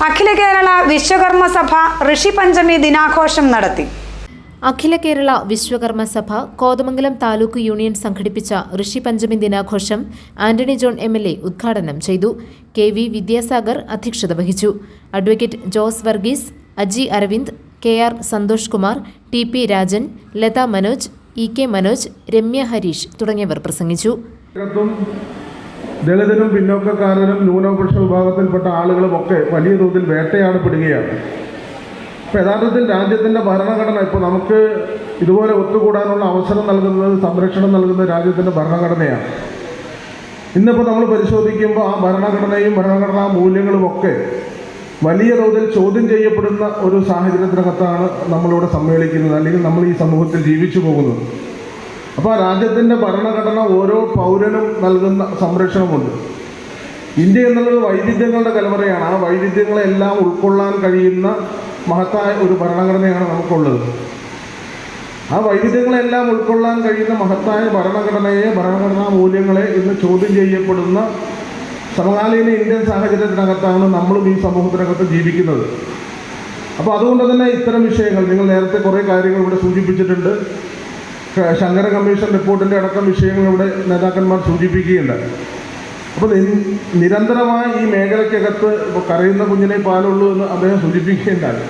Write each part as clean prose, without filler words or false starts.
അഖില കേരള വിശ്വകർമ്മ സഭ ഋഷി പഞ്ചമി ദിനാഘോഷം നടത്തി. അഖില കേരള വിശ്വകർമ്മ സഭ കോതമംഗലം താലൂക്ക് യൂണിയൻ സംഘടിപ്പിച്ച ഋഷി പഞ്ചമി ദിനാഘോഷം ആന്റണി ജോൺ MLA ഉദ്ഘാടനം ചെയ്തു. KV വിദ്യാസാഗർ അധ്യക്ഷത വഹിച്ചു. Advocate Jose Varghese, Aji Aravind, KR Santhosh Kumar, TP Rajan, Latha Manoj, EK Manoj, Ramya Harish തുടങ്ങിയവർ പ്രസംഗിച്ചു. ദളിതനും പിന്നോക്കക്കാരനും ന്യൂനപക്ഷ വിഭാഗത്തിൽപ്പെട്ട ആളുകളുമൊക്കെ വലിയ തോതിൽ വേട്ടയാടപ്പെടുകയാണ്. അപ്പോൾ യഥാർത്ഥത്തിൽ രാജ്യത്തിൻ്റെ ഭരണഘടന ഇപ്പോൾ നമുക്ക് ഇതുപോലെ ഒത്തുകൂടാനുള്ള അവസരം നൽകുന്നത്, സംരക്ഷണം നൽകുന്നത് രാജ്യത്തിൻ്റെ ഭരണഘടനയാണ്. ഇന്നിപ്പോൾ നമ്മൾ പരിശോധിക്കുമ്പോൾ ആ ഭരണഘടനയും ഭരണഘടനാ മൂല്യങ്ങളുമൊക്കെ വലിയ തോതിൽ ചോദ്യം ചെയ്യപ്പെടുന്ന ഒരു സാഹചര്യത്തിനകത്താണ് നമ്മളിവിടെ സമ്മേളിക്കുന്നത്, അല്ലെങ്കിൽ നമ്മൾ ഈ സമൂഹത്തിൽ ജീവിച്ചു പോകുന്നത്. അപ്പോൾ ആ രാജ്യത്തിൻ്റെ ഭരണഘടന ഓരോ പൗരനും നൽകുന്ന സംരക്ഷണമുണ്ട്. ഇന്ത്യ എന്നുള്ളത് വൈവിധ്യങ്ങളുടെ കലവറയാണ്. ആ വൈവിധ്യങ്ങളെല്ലാം ഉൾക്കൊള്ളാൻ കഴിയുന്ന മഹത്തായ ഒരു ഭരണഘടനയാണ് നമുക്കുള്ളത്. ആ വൈവിധ്യങ്ങളെല്ലാം ഉൾക്കൊള്ളാൻ കഴിയുന്ന മഹത്തായ ഭരണഘടനയെ, ഭരണഘടനാ മൂല്യങ്ങളെ ഇന്ന് ചോദ്യം ചെയ്യപ്പെടുന്ന സമകാലീന ഇന്ത്യൻ സാഹചര്യത്തിനകത്താണ് നമ്മളും ഈ സമൂഹത്തിനകത്ത് ജീവിക്കുന്നത്. അപ്പോൾ അതുകൊണ്ട് തന്നെ ഇത്തരം വിഷയങ്ങൾ, നിങ്ങൾ നേരത്തെ കുറേ കാര്യങ്ങൾ ഇവിടെ സൂചിപ്പിച്ചിട്ടുണ്ട്. ശങ്കര കമ്മീഷൻ റിപ്പോർട്ടിൻ്റെ അടക്കം വിഷയങ്ങൾ ഇവിടെ നേതാക്കന്മാർ സൂചിപ്പിക്കുകയുണ്ടായി. അപ്പോൾ നിരന്തരമായി ഈ മേഖലയ്ക്കകത്ത് കരയുന്ന കുഞ്ഞിനെ പാലുള്ളൂ എന്ന് അദ്ദേഹം സൂചിപ്പിക്കുകയുണ്ടായി.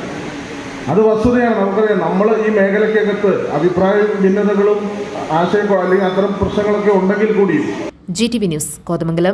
അത് വസ്തുതയാണ്. നമുക്കറിയാം, നമ്മൾ ഈ മേഖലയ്ക്കകത്ത് അഭിപ്രായ ഭിന്നതകളും അല്ലെങ്കിൽ അത്തരം പ്രശ്നങ്ങളൊക്കെ ഉണ്ടെങ്കിൽ കൂടി. GTV news, Kothamangalam.